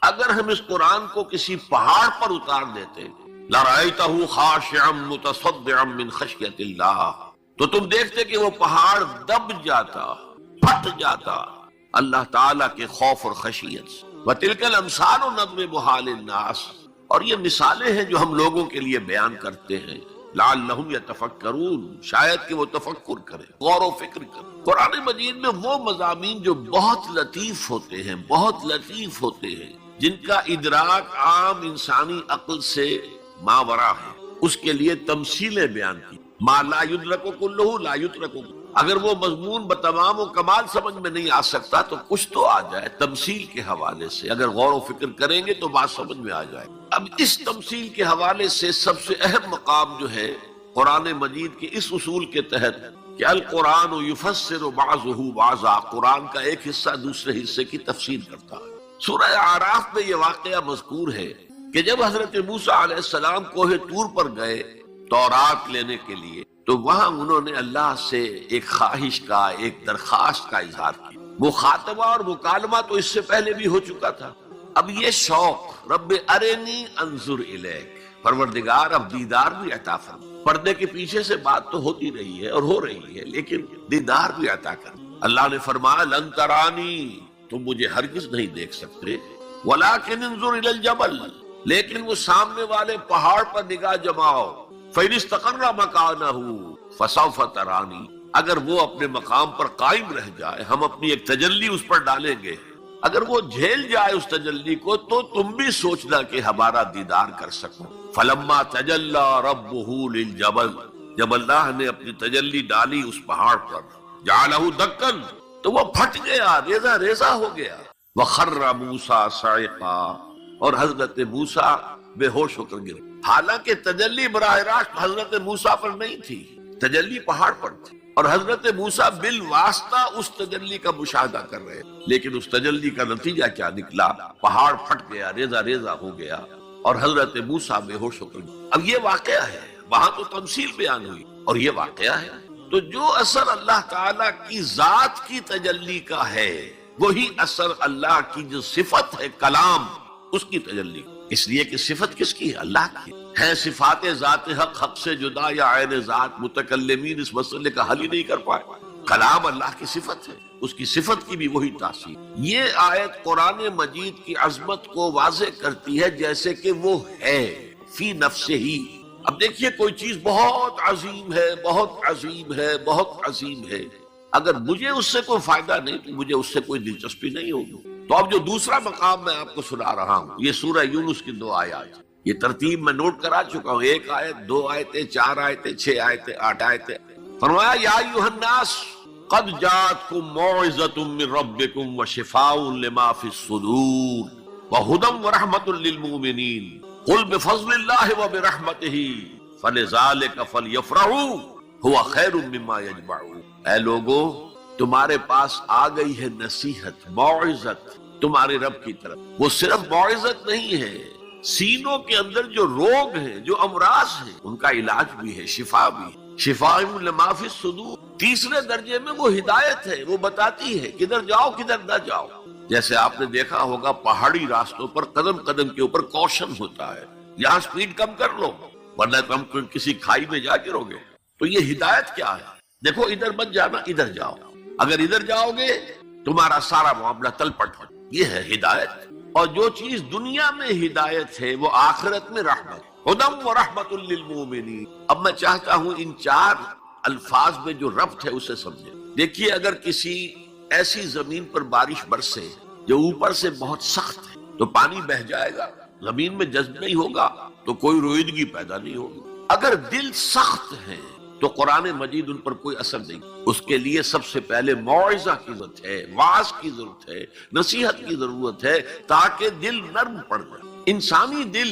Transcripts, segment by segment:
اگر ہم اس قرآن کو کسی پہاڑ پر اتار دیتے لَرَأَيْتَهُ خَاشِعًا مُتَصَدِّعًا مِّنْ خَشْيَةِ اللَّهِ، تو تم دیکھتے کہ وہ پہاڑ دب جاتا، پھٹ جاتا اللہ تعالیٰ کے خوف اور خشیت سے۔ وَتِلْكَ الْأَمْثَالُ نَضْرِبُهَا لِلنَّاسِ، اور یہ مثالیں ہیں جو ہم لوگوں کے لیے بیان کرتے ہیں، لَعَلَّهُمْ يَتَفَكَّرُونَ، شاید کہ وہ تفکر کریں، غور و فکر کریں۔ قرآن مجید میں وہ مضامین جو بہت لطیف ہوتے ہیں، بہت لطیف ہوتے ہیں، جن کا ادراک عام انسانی عقل سے ماورا ہے، اس کے لیے تمثیلیں بیان کی۔ ما لا یدرک کلہ لا یترک، اگر وہ مضمون بتمام و کمال سمجھ میں نہیں آ سکتا تو کچھ تو آ جائے تمثیل کے حوالے سے، اگر غور و فکر کریں گے تو بات سمجھ میں آ جائے۔ اب اس تمثیل کے حوالے سے سب سے اہم مقام جو ہے قرآن مجید کے اس اصول کے تحت کہ القرآن یفسر بعضہ بعضا، قرآن کا ایک حصہ دوسرے حصے کی تفسیر کرتا ہے۔ سورہ اعراف میں یہ واقعہ مذکور ہے کہ جب حضرت موسیٰ علیہ السلام کوہ طور پر گئے تورات لینے کے لیے، تو وہاں انہوں نے اللہ سے ایک خواہش کا، ایک درخواست کا اظہار کیا۔ مخاطبہ اور مکالمہ تو اس سے پہلے بھی ہو چکا تھا، اب یہ شوق رب ارنی انظر الیک، پروردگار اب دیدار بھی عطا فرما۔ پردے کے پیچھے سے بات تو ہوتی رہی ہے اور ہو رہی ہے، لیکن دیدار بھی عطا کر۔ اللہ نے فرمایا لن ترانی، تم مجھے ہرگز نہیں دیکھ سکتے، ولکن انظر الی الجبل، لیکن وہ سامنے والے پہاڑ پر نگاہ جماؤ، فإن استقر مکانہ فسوف ترانی، اگر وہ اپنے مقام پر قائم رہ جائے، ہم اپنی ایک تجلی اس پر ڈالیں گے، اگر وہ جھیل جائے اس تجلی کو تو تم بھی سوچنا کہ ہمارا دیدار کر سکو۔ فلما تجلی ربہ للجبل، جب اللہ نے اپنی تجلی ڈالی اس پہاڑ پر، جعلہ دکا، تو وہ پھٹ گیا، ریزہ ریزہ ہو گیا۔ وخر موسیٰ صعقا، اور حضرت موسیٰ بے ہوش ہو کر گرے۔ حالانکہ تجلی براہ راست حضرت موسیٰ پر نہیں تھی، تجلی پہاڑ پر تھی، اور حضرت موسیٰ بالواسطہ اس تجلی کا مشاہدہ کر رہے، لیکن اس تجلی کا نتیجہ کیا نکلا؟ پہاڑ پھٹ گیا، ریزہ ریزہ ہو گیا، اور حضرت موسیٰ بے ہوش ہو کر گئے۔ اب یہ واقعہ ہے، وہاں تو تمثیل بیان ہوئی اور یہ واقعہ ہے۔ تو جو اثر اللہ تعالیٰ کی ذات کی تجلی کا ہے، وہی اثر اللہ کی جو صفت ہے کلام، اس کی تجلی، اس لیے کہ صفت کس کی ہے؟ اللہ کی ہے۔ صفات ذات حق، حق سے جدا یا عین ذات، متکلمین اس مسئلے کا حل ہی نہیں کر پائے۔ کلام اللہ کی صفت ہے، اس کی صفت کی بھی وہی تاثیر۔ یہ آیت قرآن مجید کی عظمت کو واضح کرتی ہے جیسے کہ وہ ہے فی نفسہ ہی۔ اب دیکھیے کوئی چیز بہت عظیم ہے، بہت عظیم ہے، بہت عظیم ہے، اگر مجھے اس سے کوئی فائدہ نہیں تو مجھے اس سے کوئی دلچسپی نہیں ہوگی۔ تو اب جو دوسرا مقام میں آپ کو سنا رہا ہوں، یہ سورہ یونس کی 2 آیات، یہ ترتیب میں نوٹ کرا چکا ہوں، 1 آیت، 2 آیتیں، 4 آیتیں، 6 آیتیں، 8 آیتیں۔ فرمایا یا ایھا الناس قد جاءتکم موعظۃ من ربکم وشفاء لما فی الصدور وہدی ورحمۃ للمؤمنین قل بفضل اللہ وبرحمتہ فلذلک فلیفرحوا ھو خیر مما یجمعون۔ اے لوگو، تمہارے پاس آ گئی ہے نصیحت، موعظت تمہارے رب کی طرف۔ وہ صرف موعظت نہیں ہے، سینوں کے اندر جو روگ ہیں، جو امراض ہیں، ان کا علاج بھی ہے، شفا بھی ہے، شفاء لما فی الصدور۔ تیسرے درجے میں وہ ہدایت ہے، وہ بتاتی ہے کدھر جاؤ کدھر نہ جاؤ۔ جیسے آپ نے دیکھا ہوگا پہاڑی راستوں پر قدم قدم کے اوپر کوشن ہوتا ہے، یہاں سپیڈ کم کر لو ورنہ تم کسی کھائی میں جا گرو گے۔ تو یہ ہدایت کیا ہے؟ دیکھو ادھر مت جانا، ادھر جاؤ، اگر ادھر جاؤ گے تمہارا سارا معاملہ تل پٹ ہو۔ یہ ہے ہدایت۔ اور جو چیز دنیا میں ہدایت ہے وہ آخرت میں رحمت، ہدی ورحمۃ للمؤمنین۔ اب میں چاہتا ہوں ان 4 الفاظ میں جو ربط ہے اسے سمجھیں۔ دیکھیے اگر کسی ایسی زمین پر بارش برسے جو اوپر سے بہت سخت ہے تو پانی بہہ جائے گا، زمین میں جذب نہیں ہوگا تو کوئی رویدگی پیدا نہیں ہوگی۔ اگر دل سخت ہے تو قرآن مجید ان پر کوئی اثر نہیں۔ اس کے لیے سب سے پہلے موعظہ کی ضرورت ہے، واعظ کی ضرورت ہے، نصیحت کی ضرورت ہے، تاکہ دل نرم پڑ جائے۔ انسانی دل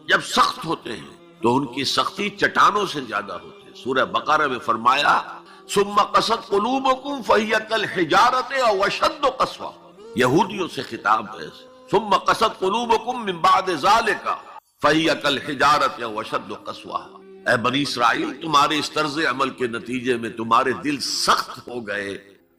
جب سخت ہوتے ہیں تو ان کی سختی چٹانوں سے زیادہ ہوتی ہے۔ سورہ بقرہ میں فرمایا ثم قست قلوبکم فہی کالحجارۃ او اشد قسوہ، یہودیوں سے خطاب ہے۔ ثم قست قلوبکم من بعد ذلک فہی کالحجارۃ او اشد قسوہ، اے بنی اسرائیل، تمہارے اس طرز عمل کے نتیجے میں تمہارے دل سخت ہو گئے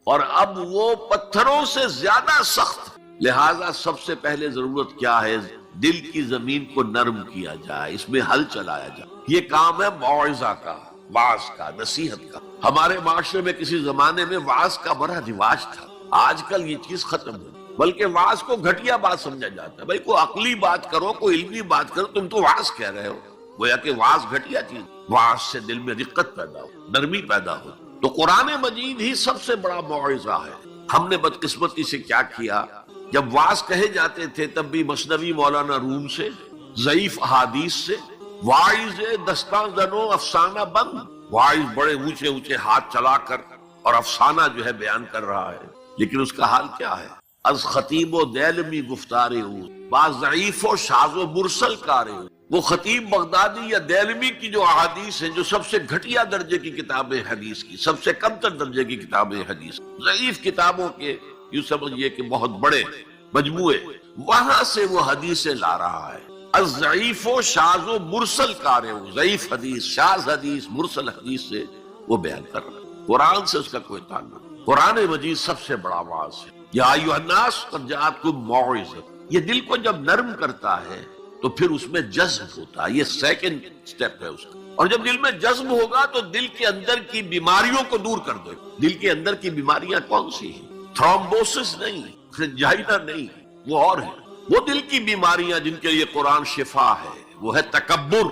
اور اب وہ پتھروں سے زیادہ سخت۔ لہذا سب سے پہلے ضرورت کیا ہے؟ دل کی زمین کو نرم کیا جائے، اس میں حل چلایا جائے۔ یہ کام ہے موعظہ کا، واعظ کا، نصیحت کا۔ ہمارے معاشرے میں کسی زمانے میں واعظ کا بڑا رواج تھا، آج کل یہ چیز ختم ہو، بلکہ واعظ کو گھٹیا بات سمجھا جاتا ہے۔ بھائی کوئی عقلی بات کرو، کوئی علمی بات کرو، تم تو واعظ کہہ رہے ہو، گویا کہ واعظ گھٹیا چیز۔ واعظ سے دل میں رقت پیدا ہو، نرمی پیدا ہو۔ تو قرآن مجید ہی سب سے بڑا موعظہ ہے۔ ہم نے بدقسمتی سے کیا کیا، جب واعظ کہے جاتے تھے تب بھی مثنوی مولانا روم سے، ضعیف احادیث سے، واعظ دستاں زنو افسانہ بند، واعظ بڑے اونچے اونچے ہاتھ چلا کر اور افسانہ جو ہے بیان کر رہا ہے، لیکن اس کا حال کیا ہے؟ از خطیب و دیلمی گفتارے ہوں، بعض ضعیف و شاذ و مرسل کارے ہوں۔ وہ خطیب بغدادی یا دیلمی کی جو احادیث ہیں، جو سب سے گھٹیا درجے کی کتابیں حدیث کی، سب سے کم تر درجے کی کتابیں حدیث، ضعیف کتابوں کے یوں سمجھئے کہ بہت بڑے مجموعے، وہاں سے وہ حدیثیں لا رہا ہے۔ الضعیف و شاذ و مرسل کارے ہوں، ضعیف حدیث، شاذ حدیث، مرسل حدیث سے وہ بیان کر رہا ہے۔ قرآن سے اس کا کوئی تعلق نہیں۔ قرآن مجید سب سے بڑا واعظ ہے۔ یا ایھا الناس قد جاءتکم موعظہ، یہ دل کو جب نرم کرتا ہے تو پھر اس میں جذب ہوتا ہے، یہ سیکنڈ سٹیپ ہے اس کا۔ اور جب دل میں جذب ہوگا تو دل کے اندر کی بیماریوں کو دور کر دے۔ دل کے اندر کی بیماریاں کون سی ہیں؟ تھرومبوسس نہیں، انجائنا نہیں، وہ اور ہے۔ وہ دل کی بیماریاں جن کے لیے قرآن شفا ہے، وہ ہے تکبر،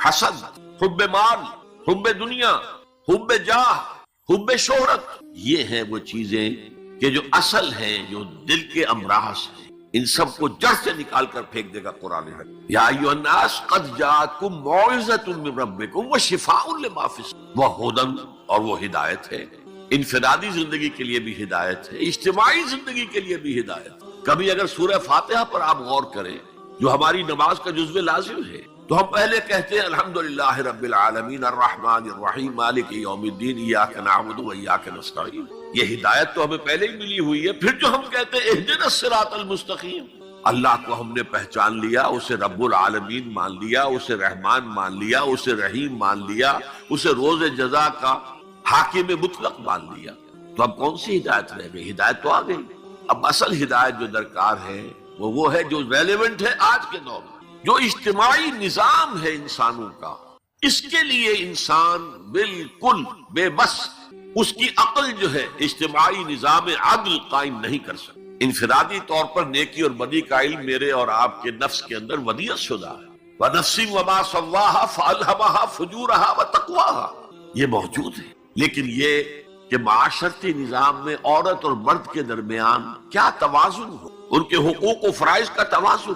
حسد، حب مال، حب دنیا، حب جاہ، حب شہرت۔ یہ ہیں وہ چیزیں کہ جو اصل ہیں، جو دل کے امراض ہیں، ان سب کو جڑ سے نکال کر پھینک دے گا قرآن ہے۔ یا ایھا الناس قد جاءتکم موعظۃ من ربکم وشفاء لما فی الصدور، وہ ہدی اور وہ ہدایت ہے۔ انفرادی زندگی کے لیے بھی ہدایت ہے، اجتماعی زندگی کے لیے بھی ہدایت ہے۔ کبھی اگر سورہ فاتحہ پر آپ غور کریں، جو ہماری نماز کا جزو لازم ہے، تو ہم پہلے کہتے ہیں الحمدللہ رب العالمین الرحمن الرحیم مالک یوم الدین ایاک نعبد و ایاک نستعین۔ یہ ہدایت تو ہمیں پہلے ہی ملی ہوئی ہے۔ پھر جو ہم کہتے ہیں اہدنا الصراط المستقیم، اللہ کو ہم نے پہچان لیا، اسے رب العالمین مان لیا، اسے رحمان مان لیا، اسے رحیم مان لیا، اسے روز جزا کا حاکم مطلق مان لیا، تو اب کون سی ہدایت رہ گئی؟ ہدایت تو آ گئی۔ اب اصل ہدایت جو درکار ہے وہ ہے جو ریلیونٹ ہے آج کے دور میں، جو اجتماعی نظام ہے انسانوں کا۔ اس کے لیے انسان بالکل بے بس، اس کی عقل جو ہے اجتماعی نظام عدل قائم نہیں کر سکتی۔ انفرادی طور پر نیکی اور بدی کا علم میرے اور آپ کے نفس کے اندر ودیعت شدہ ہے۔ وَنَفْسٍ وَمَا سَوَّاهَا فَأَلْهَمَهَا فُجُورَهَا وَتَقْوَاهَا، یہ موجود ہے۔ لیکن یہ کہ معاشرتی نظام میں عورت اور مرد کے درمیان کیا توازن ہو، ان کے حقوق و فرائض کا توازن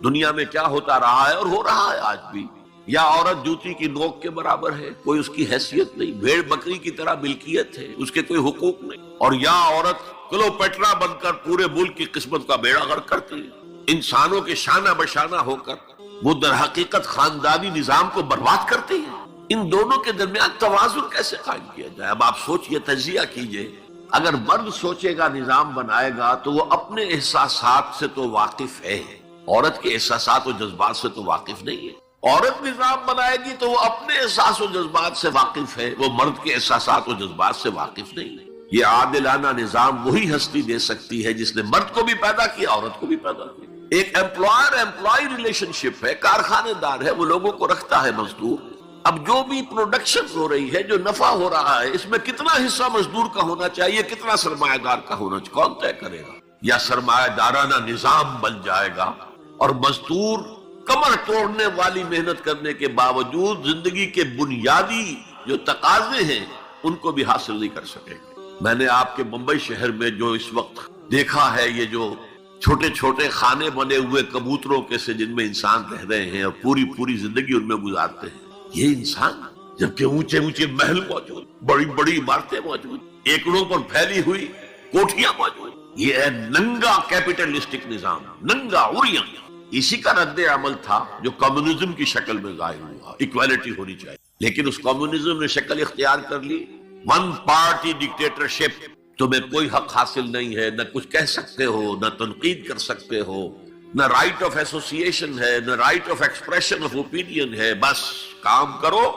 دنیا میں کیا ہوتا رہا ہے اور ہو رہا ہے آج بھی۔ یا عورت جوتی کی نوک کے برابر ہے، کوئی اس کی حیثیت نہیں، بھیڑ بکری کی طرح ملکیت ہے، اس کے کوئی حقوق نہیں۔ اور یا عورت کلوپیٹرا بن کر پورے ملک کی قسمت کا بیڑا غرق کرتی ہے، انسانوں کے شانہ بشانہ ہو کر وہ در حقیقت خاندانی نظام کو برباد کرتی ہے۔ ان دونوں کے درمیان توازن کیسے قائم کیا جائے؟ اب آپ سوچئے، تجزیہ کیجئے۔ اگر مرد سوچے گا، نظام بنائے گا، تو وہ اپنے احساسات سے تو واقف ہے، عورت کے احساسات و جذبات سے تو واقف نہیں ہے۔ عورت نظام بنائے گی تو وہ اپنے احساس و جذبات سے واقف ہے، وہ مرد کے احساسات و جذبات سے واقف نہیں ہے۔ یہ عادلانہ نظام وہی ہستی دے سکتی ہے جس نے مرد کو بھی پیدا کیا، عورت کو بھی پیدا کیا۔ ایک ایمپلائر ایمپلائی ریلیشن شپ ہے، کارخانے دار ہے، وہ لوگوں کو رکھتا ہے مزدور۔ اب جو بھی پروڈکشن ہو رہی ہے، جو نفع ہو رہا ہے، اس میں کتنا حصہ مزدور کا ہونا چاہیے، کتنا سرمایہ دار کا ہونا چاہیے، کون طے کرے گا؟ یا سرمایہ دارانہ نظام بن جائے گا اور مزدور کمر توڑنے والی محنت کرنے کے باوجود زندگی کے بنیادی جو تقاضے ہیں ان کو بھی حاصل نہیں کر سکے گا۔ میں نے آپ کے ممبئی شہر میں جو اس وقت دیکھا ہے، یہ جو چھوٹے چھوٹے خانے بنے ہوئے کبوتروں کے سے جن میں انسان رہ رہے ہیں اور پوری زندگی ان میں گزارتے ہیں، یہ انسان، جبکہ اونچے اونچے محل موجود، بڑی بڑی عمارتیں موجود، ایکڑوں پر پھیلی ہوئی کوٹھیاں موجود، یہ ہے ننگا کیپٹلسٹک نظام، ننگا عریاں۔ اسی کا رد عمل تھا جو کمیونزم کی شکل میں ظاہر ہوا، ایکویلٹی ہونی چاہیے، لیکن اس کمیونزم نے شکل اختیار کر لی، ون پارٹی ڈکٹیٹرشپ۔ تمہیں کوئی حق حاصل نہیں ہے، نہ کچھ کہہ سکتے ہو، نہ تنقید کر سکتے ہو، نہ رائٹ آف ایسوسیشن ہے، نہ right of expression of opinion ہے، بس کام کرو،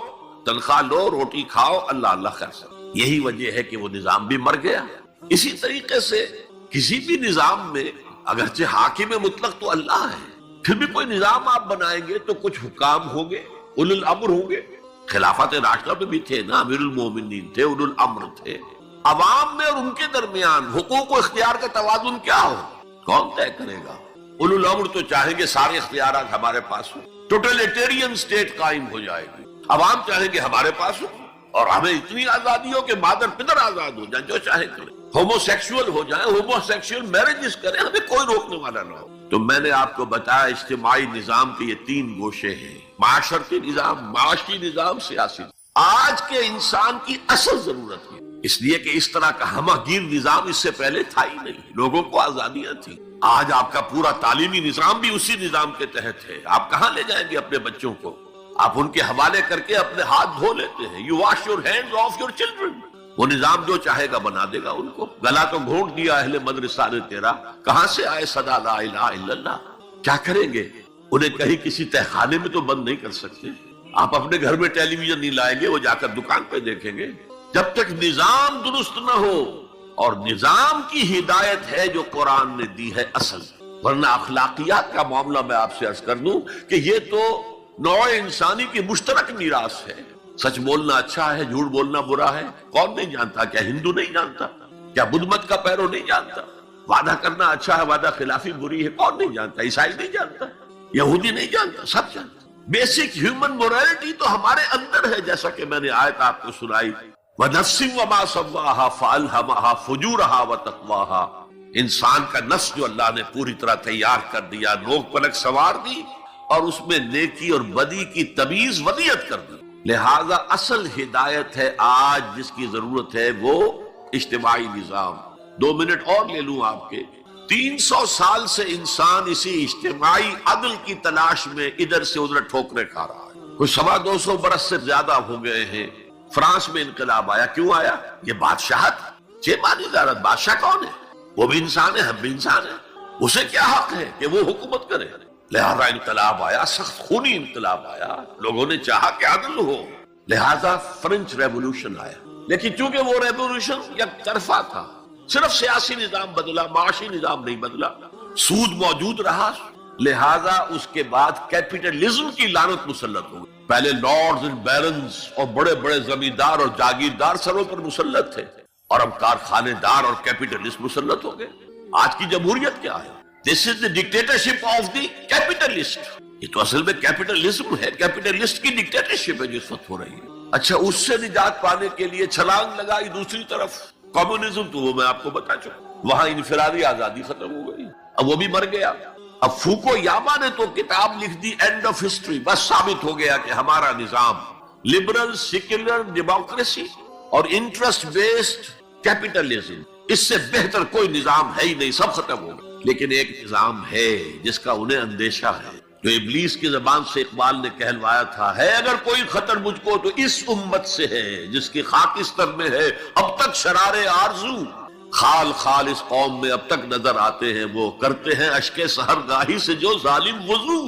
تنخواہ لو، روٹی کھاؤ، اللہ اللہ خیر سب۔ یہی وجہ ہے کہ وہ نظام بھی مر گیا۔ اسی طریقے سے کسی بھی نظام میں اگرچہ حاکم مطلق تو اللہ ہے، پھر بھی کوئی نظام آپ بنائیں گے تو کچھ حکام ہوں گے، اولو الامر ہوں گے. خلافت راشدہ میں بھی تھے نا، امیر المومنین تھے، اولو الامر تھے. عوام میں اور ان کے درمیان حقوق و اختیار کا توازن کیا ہو، کون طے کرے گا؟ اولو الامر تو چاہیں گے سارے اختیارات ہمارے پاس ہوں، ٹوٹلیٹیرین سٹیٹ قائم ہو جائے گی. عوام چاہیں گے ہمارے پاس ہو اور ہمیں اتنی آزادی ہو کہ مادر پدر آزاد ہو جائیں، جو چاہے کریں، ہومو سیکسول ہو جائیں، ہومو سیکسول میرجز کریں، ہمیں کوئی روکنے والا نہ ہو. تو میں نے آپ کو بتایا اجتماعی نظام کے یہ 3 گوشے ہیں: معاشرتی نظام، معاشی نظام، سیاسی. آج کے انسان کی اصل ضرورت ہے، اس لیے کہ اس طرح کا ہمہ گیر نظام اس سے پہلے تھا ہی نہیں. لوگوں کو آزادیاں تھیں. آج آپ کا پورا تعلیمی نظام بھی اسی نظام کے تحت ہے. آپ کہاں لے جائیں گے اپنے بچوں کو؟ آپ ان کے حوالے کر کے اپنے ہاتھ دھو لیتے ہیں. You wash your hands of your children. وہ نظام جو چاہے گا بنا دے گا ان کو. گلا تو گھونٹ دیا اہل مدرسہ نے تیرا، کہاں سے آئے صدا لا الہ الا اللہ؟ کیا کریں گے؟ انہیں کہیں کسی تہخانے میں تو بند نہیں کر سکتے. آپ اپنے گھر میں ٹیلی ویژن نہیں لائیں گے، وہ جا کر دکان پہ دیکھیں گے. جب تک نظام درست نہ ہو، اور نظام کی ہدایت ہے جو قرآن نے دی ہے اصل، ورنہ اخلاقیات کا معاملہ میں آپ سے عرض کر دوں کہ یہ تو نوع انسانی کی مشترک میراث ہے. سچ بولنا اچھا ہے، جھوٹ بولنا برا ہے، کون نہیں جانتا؟ کیا ہندو نہیں جانتا؟ کیا بدھ مت کا پیرو نہیں جانتا؟ وعدہ کرنا اچھا ہے، وعدہ خلافی بری ہے، کون نہیں جانتا؟ عیسائی نہیں جانتا، یہودی نہیں جانتا، سب جانتا. بیسک ہیومن مورالٹی تو ہمارے اندر ہے، جیسا کہ میں نے آیت آپ کو سنائی، وَنَفْسٍ وَمَا سَوَّاهَا فَأَلْهَمَهَا فُجُورَهَا وَتَقْوَاهَا. انسان کا نفس جو اللہ نے پوری طرح تیار کر دیا، نوک پلک سوار دی، اور اس میں نیکی اور بدی کی تمیز ودیت کر دی. لہذا اصل ہدایت ہے آج جس کی ضرورت ہے وہ اجتماعی نظام. 2 منٹ اور لے لوں آپ کے. 300 سال سے انسان اسی اجتماعی عدل کی تلاش میں ادھر سے ادھر ٹھوکرے کھا رہا ہے. کوئی 250 برس سے زیادہ ہو گئے ہیں. فرانس میں انقلاب آیا، کیوں آیا؟ یہ بادشاہت، چیمانی ادارت. بادشاہ کون ہے؟ وہ بھی انسان ہے، ہم بھی انسان ہیں. اسے کیا حق ہے کہ وہ حکومت کرے؟ لہذا انقلاب آیا، سخت خونی انقلاب آیا. لوگوں نے چاہا کہ عدل ہو، لہذا فرنچ ریولوشن آیا. لیکن چونکہ وہ ریولوشن یک طرفہ تھا، صرف سیاسی نظام بدلا، معاشی نظام نہیں بدلا. سود موجود رہا، لہذا اس کے بعد کیپٹلزم کی لعنت مسلط ہو گئی. پہلے لارڈز اینڈ بیرنز اور بڑے بڑے زمیندار اور جاگیردار سروں پر مسلط تھے، اور اب کارخانے دار اور کیپٹلسٹ مسلط ہو گئے. آج کی جمہوریت کیا ہے؟ This is the dictatorship of the capitalist. یہ تو اصل میں کیپٹلزم ہے، کیپٹلسٹ کی ڈکٹیٹرشپ ہے جو اس وقت ہو رہی ہے. اچھا، اس سے نجات پانے کے لیے چھلانگ لگائی دوسری طرف کمیونزم، تو وہ میں آپ کو بتا چکا. وہاں انفرادی آزادی ختم ہو گئی، اب وہ بھی مر گیا. اب فوکو یاما نے تو کتاب لکھ دی اینڈ آف ہسٹری. بس ثابت ہو گیا کہ ہمارا نظام لبرل سیکولر ڈیموکریسی اور انٹرسٹ بیسڈ کیپٹلزم، اس سے بہتر کوئی نظام ہے ہی نہیں، سب ختم ہو گئے. لیکن ایک نظام ہے جس کا انہیں اندیشہ ہے، جو ابلیس کی زبان سے اقبال نے کہلوایا تھا، ہے اگر کوئی خطر مجھ کو تو اس امت سے ہے جس کی خاکستر میں ہے اب تک شرارے آرزو. خال خال اس قوم میں اب تک نظر آتے ہیں، وہ کرتے ہیں اشک سحر گاہی سے جو ظالم وضو.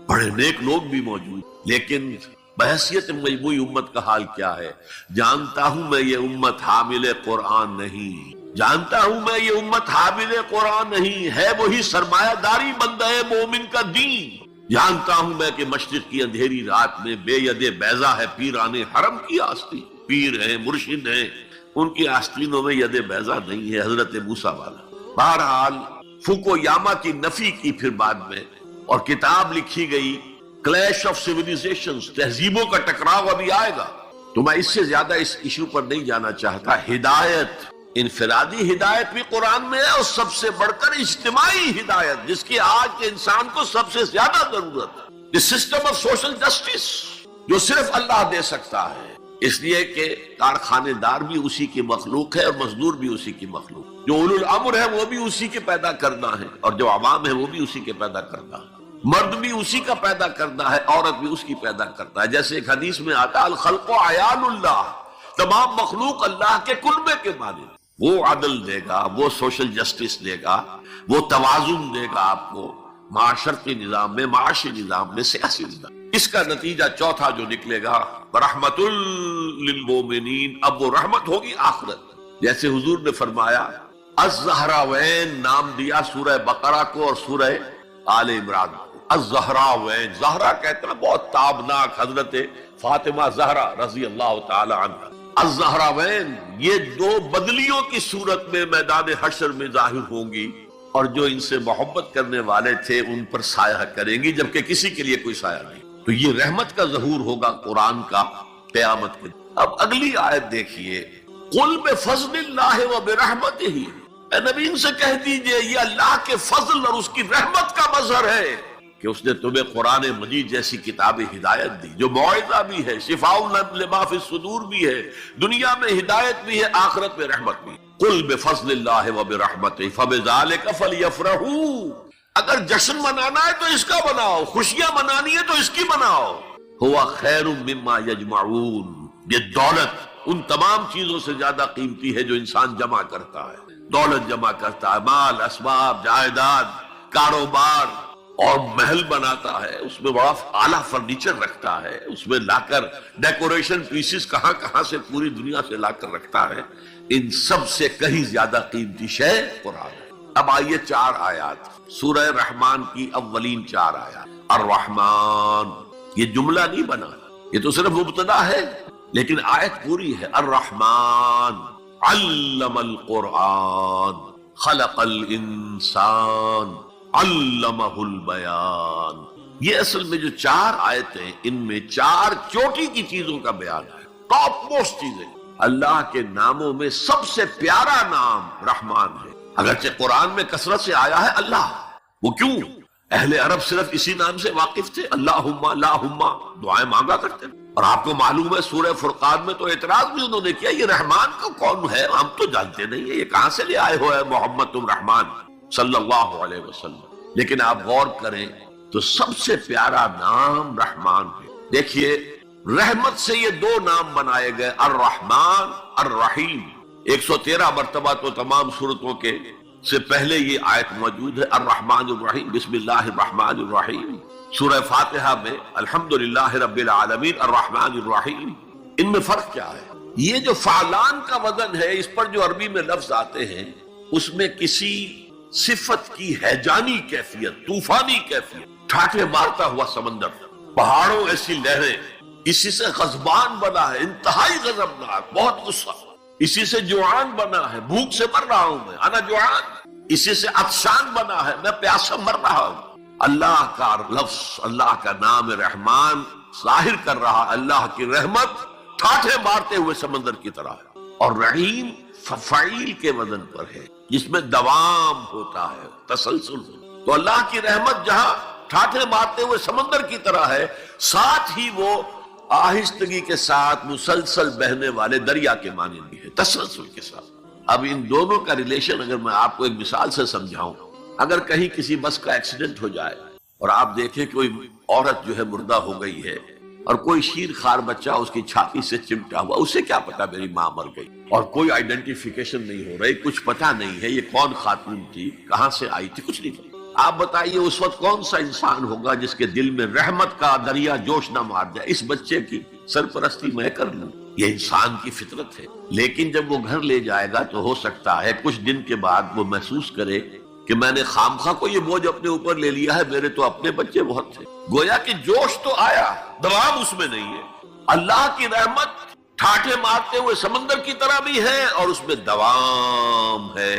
بڑے نیک لوگ بھی موجود، لیکن بحیثیت مجموعی امت کا حال کیا ہے؟ جانتا ہوں میں یہ امت حامل قرآن نہیں، جانتا ہوں میں یہ امت حامل قرآن نہیں ہے، وہی سرمایہ داری بندہ مومن کا دین. جانتا ہوں میں کہ مشرق کی اندھیری رات میں بے ید بیضا ہے پیران حرم کی آستی. پیر ہیں، مرشد ہیں، ان کی آستینوں میں ید بیضا نہیں ہے، حضرت موسیٰ والا. بہرحال فوکو یاما کی نفی کی پھر بعد میں، اور کتاب لکھی گئی کلیش آف سیویلائزیشنز، تہذیبوں کا ٹکراؤ ابھی آئے گا. تو میں اس سے زیادہ اس ایشو پر نہیں جانا چاہتا. ہدایت، انفرادی ہدایت بھی قرآن میں ہے، اور سب سے بڑھ کر اجتماعی ہدایت جس کی آج کے انسان کو سب سے زیادہ ضرورت ہے، سسٹم آف سوشل جسٹس جو صرف اللہ دے سکتا ہے. اس لیے کہ کارخانے دار بھی اسی کی مخلوق ہے اور مزدور بھی اسی کی مخلوق. جو اولو الامر ہے وہ بھی اسی کے پیدا کرنا ہے، اور جو عوام ہے وہ بھی اسی کے پیدا کرنا ہے. مرد بھی اسی کا پیدا کرنا ہے، عورت بھی اس کی پیدا کرنا ہے. جیسے ایک حدیث میں آتا الخلق عیال اللہ، تمام مخلوق اللہ کے کلبے کے مانند. وہ عدل دے گا، وہ سوشل جسٹس دے گا، وہ توازن دے گا آپ کو معاشرتی نظام میں، معاشی نظام میں، سیاسی نظام. اس کا نتیجہ چوتھا جو نکلے گا رحمت للمومنین، اب وہ رحمت ہوگی آخرت. جیسے حضور نے فرمایا الزہراوین نام دیا سورہ بقرہ کو اور سورہ آل عمران کو. الزہراوین، زہرا کہتے ہیں بہت تابناک حضرت فاطمہ زہرا رضی اللہ تعالی عنہ. الزہراوین یہ دو بدلیوں کی صورت میں میدان حشر میں ظاہر ہوں گی، اور جو ان سے محبت کرنے والے تھے ان پر سایہ کریں گی، جبکہ کسی کے لیے کوئی سایہ نہیں. تو یہ رحمت کا ظہور ہوگا قرآن کا قیامت کے. اب اگلی آیت دیکھیے، قل بفضل اللہ وبرحمتہ، اے نبی ان سے کہہ دیجئے یہ اللہ کے فضل اور اس کی رحمت کا مظہر ہے کہ اس نے تمہیں قرآن مجید جیسی کتاب ہدایت دی، جو موعظہ بھی ہے، شفاء لما فی الصدور بھی ہے، دنیا میں ہدایت بھی ہے، آخرت میں رحمت بھی. قل بفضل اللہ وبرحمتہ فبذلک فلیفرحوا، اگر جشن منانا ہے تو اس کا مناؤ، خوشیاں منانی ہے تو اس کی مناؤ. ہوا خیر مما یجمعون، یہ دولت ان تمام چیزوں سے زیادہ قیمتی ہے جو انسان جمع کرتا ہے. دولت جمع کرتا ہے، مال، اسباب، جائیداد، کاروبار، اور محل بناتا ہے، اس میں بڑا اعلیٰ فرنیچر رکھتا ہے، اس میں لا کر ڈیکوریشن پیسز کہاں کہاں سے پوری دنیا سے لا کر رکھتا ہے. ان سب سے کہیں زیادہ قیمتی شے قرآن ہے. اب آئیے 4 آیات سورہ رحمان کی اولین 4 آیات. الرحمن، یہ جملہ نہیں بنا، یہ تو صرف مبتدا ہے، لیکن آیت پوری ہے. الرحمن علم القرآن خلق الانسان علمہ البیان. یہ اصل میں جو 4 آیتیں، ان میں 4 چوٹی کی چیزوں کا بیان ہے، ٹاپ موسٹ چیزیں. اللہ کے ناموں میں سب سے پیارا نام رحمان ہے، اگرچہ قرآن میں کثرت سے آیا ہے اللہ. وہ کیوں؟ اہل عرب صرف اسی نام سے واقف تھے، اللہم اللہم دعائیں مانگا کرتے. اور آپ کو معلوم ہے سورہ فرقان میں تو اعتراض بھی انہوں نے کیا، یہ رحمان کا کون ہے، ہم تو جانتے نہیں ہیں، یہ کہاں سے لے آئے ہوئے محمد تم رحمان صلی اللہ علیہ وسلم. لیکن آپ غور کریں تو سب سے پیارا نام رحمان ہے. دیکھیے رحمت سے یہ 2 نام بنائے گئے، الرحمن الرحیم. 113 مرتبہ تو تمام سورتوں کے سے پہلے یہ آیت موجود ہے، الرحمن الرحیم، بسم اللہ الرحمن الرحیم. سورہ فاتحہ میں الحمدللہ رب العالمین الرحمن الرحیم. ان میں فرق کیا ہے؟ یہ جو فعلان کا وزن ہے، اس پر جو عربی میں لفظ آتے ہیں، اس میں کسی صفت کی ہیجانی کیفیت، طوفانی کیفیت، ٹھاٹھے مارتا ہوا سمندر، پہاڑوں ایسی لہریں، اسی سے غضبان بنا ہے، انتہائی غضبناک، بہت غصہ. اسی سے جوعان بنا ہے، بھوک سے مر رہا ہوں میں، انا جوعان. اسی سے عطشان بنا ہے، میں پیاسا مر رہا ہوں. اللہ کا لفظ، اللہ کا نام رحمان ظاہر کر رہا اللہ کی رحمت ٹھاٹھے مارتے ہوئے سمندر کی طرح ہے. اور رحیم فعیل کے وزن پر ہے، جس میں دوام ہوتا ہے، تسلسل. تو اللہ کی رحمت جہاں ٹھاٹھے مارتے ہوئے سمندر کی طرح ہے، ساتھ ہی وہ آہستگی کے ساتھ مسلسل بہنے والے دریا کے معنی بھی ہے، تسلسل کے ساتھ. اب ان دونوں کا ریلیشن اگر میں آپ کو ایک مثال سے سمجھاؤں، اگر کہیں کسی بس کا ایکسیڈنٹ ہو جائے اور آپ دیکھیں کوئی عورت جو ہے مردہ ہو گئی ہے اور کوئی شیر خار بچہ اس کی چھاتی سے چمٹا ہوا، اسے کیا پتا میری ماں مر گئی، اور کوئی آئیڈینٹیفیکیشن نہیں ہو رہی، کچھ پتا نہیں ہے یہ کون خاتون تھی، کہاں سے آئی تھی، کچھ نہیں پتا. آپ بتائیے اس وقت کون سا انسان ہوگا جس کے دل میں رحمت کا دریا جوش نہ مار جائے، اس بچے کی سرپرستی میں کر لوں. یہ انسان کی فطرت ہے. لیکن جب وہ گھر لے جائے گا تو ہو سکتا ہے کچھ دن کے بعد وہ محسوس کرے کہ میں نے خامخواہ کو یہ بوجھ اپنے اوپر لے لیا ہے، میرے تو اپنے بچے بہت تھے. گویا کہ جوش تو آیا، دوام اس میں نہیں ہے. اللہ کی رحمت ٹھاٹھے مارتے ہوئے سمندر کی طرح بھی ہے، اور اس میں دوام ہے،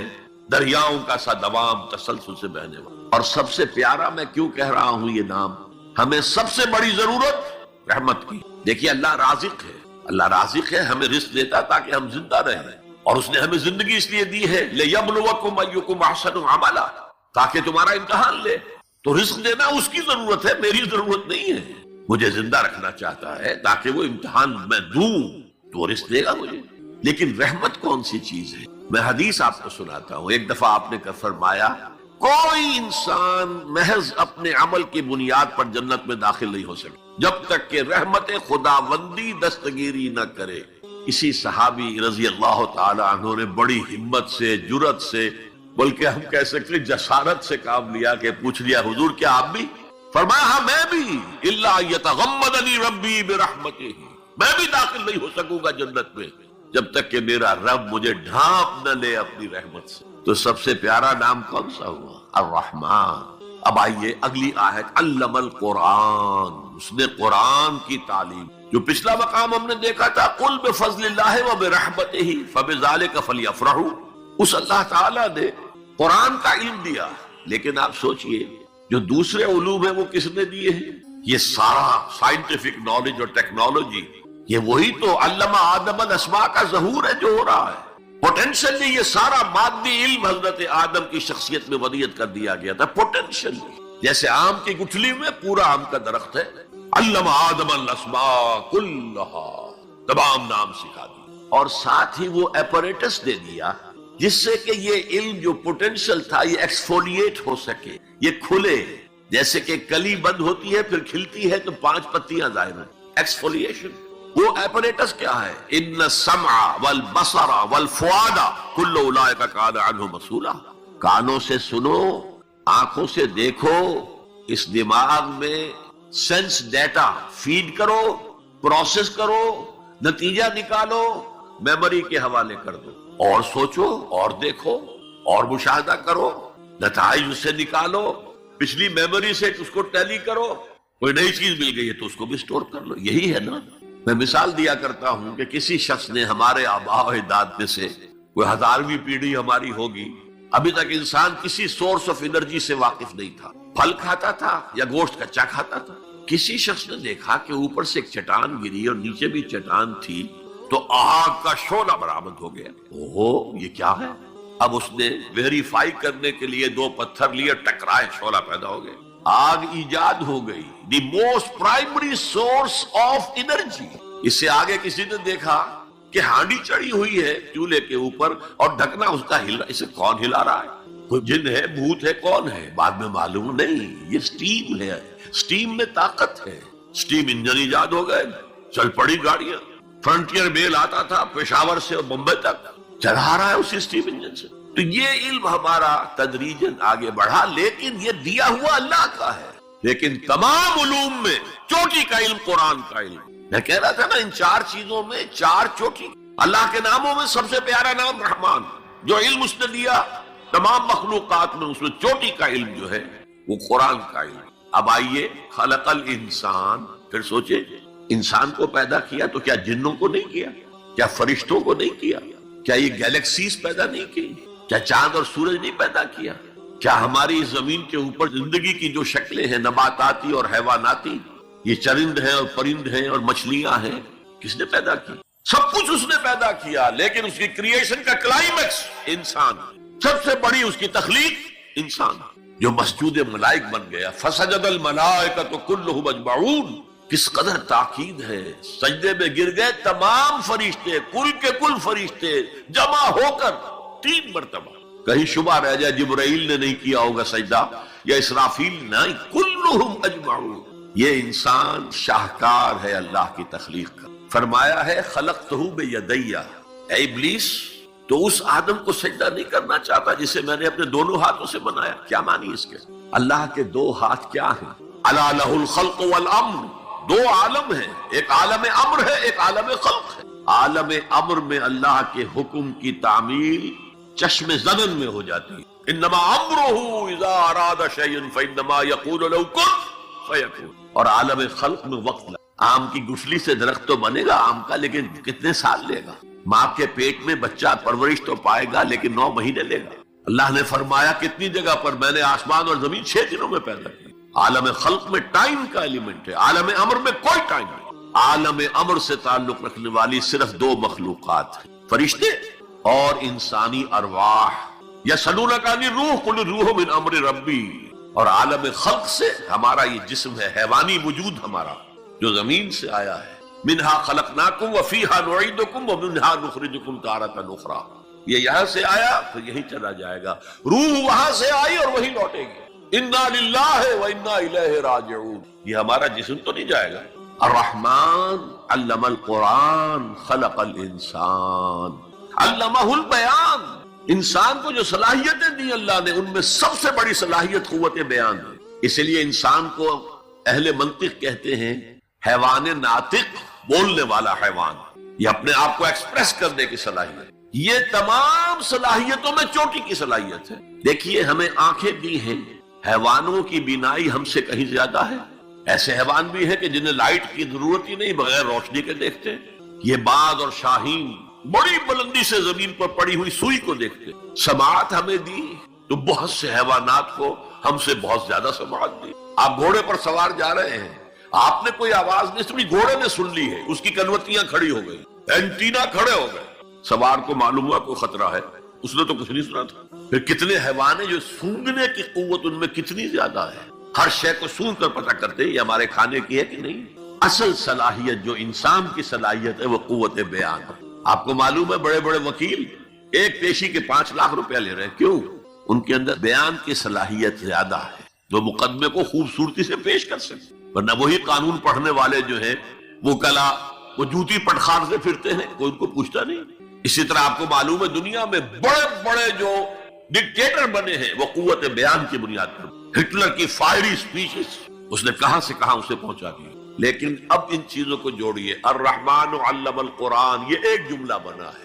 دریاؤں کا سا دوام، تسلسل سے بہنے والا. اور سب سے پیارا میں کیوں کہہ رہا ہوں یہ نام، ہمیں سب سے بڑی ضرورت رحمت کی. دیکھیے اللہ رازق ہے، اللہ رازق ہے، ہمیں رزق دیتا تاکہ ہم زندہ رہیں، اور اس نے ہمیں زندگی اس لیے دی ہے لِيَبْلُوَكُمْ أَيُّكُمْ أَحْسَنُ عَمَلًا، تاکہ تمہارا امتحان لے. تو رزق دینا اس کی ضرورت ہے، میری ضرورت نہیں ہے. مجھے زندہ رکھنا چاہتا ہے تاکہ وہ امتحان میں دوں تو وہ رزق دے گا مجھے. لیکن رحمت کون سی چیز ہے؟ میں حدیث آپ کو سناتا ہوں. ایک دفعہ آپ نے فرمایا کوئی انسان محض اپنے عمل کی بنیاد پر جنت میں داخل نہیں ہو سکتا جب تک کہ رحمت خداوندی دستگیری نہ کرے. اسی صحابی رضی اللہ تعالی عنہ نے بڑی ہمت سے، جرأت سے، بلکہ ہم کہہ سکتے جسارت سے کام لیا کہ پوچھ لیا حضور کیا آپ بھی؟ فرمایا ہاں میں بھی، الا یتغمدنی ربی برحمتہ، میں بھی داخل نہیں ہو سکوں گا جنت میں جب تک کہ میرا رب مجھے ڈھانپ نہ لے اپنی رحمت سے۔ تو سب سے پیارا نام کون سا ہوا؟ الرحمن۔ اب آئیے اگلی آیت، علم القرآن، اس نے قرآن کی تعلیم۔ جو پچھلا مقام ہم نے دیکھا تھا، قل بفضل اللہ وبرحمتہ فبذلک فلیفرحوا، اس اللہ تعالیٰ نے قرآن کا علم دیا، لیکن آپ سوچئے جو دوسرے علوم ہیں وہ کس نے دیے ہیں؟ یہ سارا سائنٹیفک نالج اور ٹیکنالوجی، یہ وہی تو علم آدم الاسماء کا ظہور ہے جو ہو رہا ہے۔ پوٹینشلی یہ سارا مادی علم حضرت آدم کی شخصیت میں ودیت کر دیا گیا تھا، پوٹینشلی۔ جیسے آم کی گٹھلی میں پورا آم کا درخت ہے، علم آدم الاسماء کلھا، تمام نام سکھا دی، اور ساتھ ہی وہ ایپریٹس دے دیا جس سے کہ یہ علم جو پوٹینشل تھا یہ ایکسفولیٹ ہو سکے، یہ کھلے۔ جیسے کہ کلی بند ہوتی ہے پھر کھلتی ہے تو 5 پتیاں ظاہر ہیں، ایکسفولیشن۔ وہ ایپریٹس کیا ہے؟ ان السمع والبصر والفؤاد کل اولئک کان عنہ مسئولا۔ کانوں سے سنو، آنکھوں سے دیکھو، اس دماغ میں سینس ڈیٹا فیڈ کرو، پروسیس کرو، نتیجہ نکالو، میموری کے حوالے کر دو، اور سوچو اور دیکھو اور مشاہدہ کرو، نتائج اس سے نکالو، پچھلی میموری سے اس کو ٹیلی کرو، کوئی نئی چیز مل گئی ہے تو اس کو بھی سٹور کر لو۔ یہی ہے نا۔ میں مثال دیا کرتا ہوں کہ کسی شخص نے ہمارے آباء و اجداد میں سے کوئی 1000ویں پیڑھی ہماری ہوگی، ابھی تک انسان کسی سورس آف انرجی سے واقف نہیں تھا، پھل کھاتا تھا یا گوشت کچا کھاتا تھا۔ کسی شخص نے دیکھا کہ اوپر سے ایک چٹان گری اور نیچے بھی چٹان تھی، تو آگ کا شعلہ برآمد ہو گیا۔ اوہ یہ کیا ہے؟ اب اس نے ویریفائی کرنے کے لیے 2 پتھر لیے، ٹکرائے، شعلہ پیدا ہو گیا، آگ ایجاد ہو گئی، the most primary source of energy. اس سے آگے کسی نے دیکھا کہ ہانڈی چڑھی ہوئی ہے چولہے کے اوپر اور ڈھکنا اس کا ہل رہا ہے، اسے کون ہلا رہا ہے؟ کوئی جن ہے، بھوت ہے، کون ہے؟ بعد میں معلوم نہیں، یہ سٹیم ہے، سٹیم میں طاقت ہے۔ سٹیم انجن ایجاد ہو گئے، چل پڑی گاڑیاں، فرنٹیئر میل آتا تھا پشاور سے بمبئی تک، چلا رہا ہے اسی سٹیم انجن سے۔ تو یہ علم ہمارا تدریجاً آگے بڑھا، لیکن یہ دیا ہوا اللہ کا ہے۔ لیکن تمام علوم میں چوٹی کا علم قرآن کا علم۔ میں کہہ رہا تھا نا، ان 4 چیزوں میں 4 چوٹی۔ اللہ کے ناموں میں سب سے پیارا نام رحمان، جو علم اس نے دیا تمام مخلوقات میں، اس میں چوٹی کا علم جو ہے وہ قرآن کا علم۔ اب آئیے، خلق الانسان، پھر سوچے انسان کو پیدا کیا تو کیا جنوں کو نہیں کیا؟ کیا فرشتوں کو نہیں کیا؟ کیا یہ گیلیکسیز پیدا نہیں کی؟ کیا چاند اور سورج نہیں پیدا کیا؟ کیا ہماری زمین کے اوپر زندگی کی جو شکلیں ہیں، نباتاتی اور حیواناتی، یہ چرند ہیں اور پرند ہیں اور مچھلیاں ہیں، کس نے پیدا کی؟ سب کچھ اس نے پیدا کیا، لیکن اس کی کریشن کا کلائمیکس انسان، سب سے بڑی اس کی تخلیق انسان، جو مسجود ملائک بن گیا۔ فسجد الملائکۃ کلھم اجمعون، کس قدر تاکید ہے، سجدے میں گر گئے تمام فرشتے، کل کے کل فرشتے جمع ہو کر 3 مرتبہ۔ کہیں شبہ رہ جائے جبرائیل نے نہیں کیا ہوگا سجدہ یا اسرافیل، نہیں، کلھم اجمعون۔ یہ انسان شاہکار ہے اللہ کی تخلیق کا۔ فرمایا ہے خلقتہ بیدی، اے ابلیس تو اس آدم کو سجدہ نہیں کرنا چاہتا جسے میں نے اپنے دونوں ہاتھوں سے بنایا۔ کیا معنی اس کے؟ اللہ کے 2 ہاتھ کیا ہیں؟ الا لہ الخلق والامر، 2 عالم ہیں، ایک عالم امر ہے، ایک عالم خلق ہے۔ عالم امر میں اللہ کے حکم کی تعمیل چشم زنن میں ہو جاتی ہے، انما امرہ اذا اراد شیئا فانما یقول له کن فیکون۔ اور عالم خلق میں وقت لگا۔ آم کی گٹھلی سے درخت تو بنے گا آم کا، لیکن کتنے سال لے گا؟ ماں کے پیٹ میں بچہ پرورش تو پائے گا، لیکن 9 مہینے لے گا۔ اللہ نے فرمایا کتنی جگہ پر میں نے آسمان اور زمین 6 دنوں میں پیدا کی۔ عالم خلق میں ٹائم کا ایلیمنٹ ہے، عالم امر میں کوئی ٹائم نہیں۔ عالم امر سے تعلق رکھنے والی صرف 2 مخلوقات ہیں، فرشتے اور انسانی ارواح۔ یسألونک عن الروح قل الروح من امر ربی۔ اور عالم خلق سے ہمارا یہ جسم ہے، حیوانی وجود ہمارا جو زمین سے آیا ہے، منہا خلقناکم وفیہا نعیدکم ومنہا نخرجکم تارۃ اخری۔ یہ یہاں سے آیا تو یہی چلا جائے گا، روح وہاں سے آئی اور وہی لوٹے گی۔ انا للہ وانا الیہ راجعون، یہ ہمارا جسم تو نہیں جائے گا۔ الرحمن علم القرآن خلق الانسان علمہ البیان۔ انسان کو جو صلاحیتیں دی اللہ نے، ان میں سب سے بڑی صلاحیت قوت بیان ہے۔ اسی لیے انسان کو اہل منطق کہتے ہیں حیوان ناطق، بولنے والا حیوان۔ یہ اپنے آپ کو ایکسپریس کرنے کی صلاحیت، یہ تمام صلاحیتوں میں چوٹی کی صلاحیت ہے۔ دیکھیے ہمیں آنکھیں دی ہیں، حیوانوں کی بینائی ہم سے کہیں زیادہ ہے۔ ایسے حیوان بھی ہیں کہ جنہیں لائٹ کی ضرورت ہی نہیں، بغیر روشنی کے دیکھتے ہیں۔ یہ باز اور شاہین بڑی بلندی سے زمین پر پڑی ہوئی سوئی کو دیکھتے۔ سماعت ہمیں دی تو بہت سے حیوانات کو ہم سے بہت زیادہ سماعت دی۔ آپ گھوڑے پر سوار جا رہے ہیں، آپ نے کوئی آواز نہیں سنی، گھوڑے نے سن لی ہے، اس کی کنوتیاں کھڑی ہو گئی، اینٹینا کھڑے ہو گئے۔ سوار کو معلوم ہوا کوئی خطرہ ہے، اس نے تو کچھ نہیں سنا تھا۔ پھر کتنے حیوان ہیں جو سونگنے کی قوت ان میں کتنی زیادہ ہے، ہر شے کو سونگ کر پتہ کرتے ہیں یہ ہمارے کھانے کی ہے کہ نہیں۔ اصل صلاحیت جو انسان کی صلاحیت ہے وہ قوت بیان ہے۔ آپ کو معلوم ہے بڑے بڑے وکیل ایک پیشی کے 5 لاکھ روپیہ لے رہے ہیں، کیوں؟ ان کے اندر بیان کی صلاحیت زیادہ ہے، جو مقدمے کو خوبصورتی سے پیش کر سکتے۔ ورنہ وہی قانون پڑھنے والے جو ہیں وہ کلا وہ جوتی پٹخار سے پھرتے ہیں، کوئی ان کو پوچھتا نہیں۔ اسی طرح آپ کو معلوم ہے دنیا میں بڑے بڑے جو ڈکٹیٹر بنے ہیں وہ قوت بیان کی بنیاد پر۔ ہٹلر کی فائری سپیچز اس نے کہاں سے کہاں اسے پہنچا دیا۔ لیکن اب ان چیزوں کو جوڑیے، الرحمن علم القرآن، یہ ایک جملہ بنا ہے۔